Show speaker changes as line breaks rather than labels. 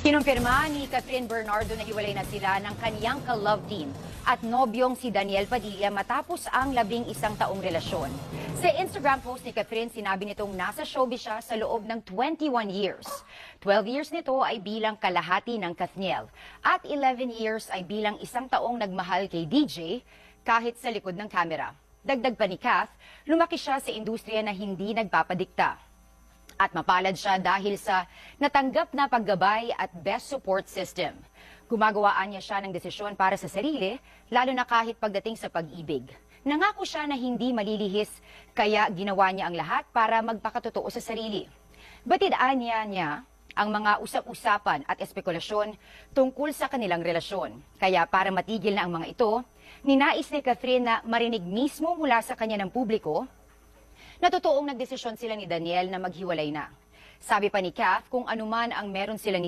Kinumpirma ni Catherine Bernardo na hiwalay na sila ng kaniyang ka-love team at nobyong si Daniel Padilla matapos ang 11 taong relasyon. Sa Instagram post ni Catherine, sinabi nitong nasa showbiz siya sa loob ng 21 years. 12 years nito ay bilang kalahati ng Kathniel at 11 years ay bilang isang taong nagmahal kay DJ kahit sa likod ng kamera. Dagdag pa ni Kath, lumaki siya sa industriya na hindi nagpapadikta. At mapalad siya dahil sa natanggap na paggabay at best support system. Gumagawaan niya siya ng desisyon para sa sarili, lalo na kahit pagdating sa pag-ibig. Nangako siya na hindi malilihis, kaya ginawa niya ang lahat para magpakatotoo sa sarili. Batidaan niya ang mga usap-usapan at espekulasyon tungkol sa kanilang relasyon. Kaya para matigil na ang mga ito, ninais ni Catherine na marinig mismo mula sa kanya ng publiko na totoong nagdesisyon sila ni Daniel na maghiwalay na. Sabi pa ni Kath, kung anuman ang meron sila ni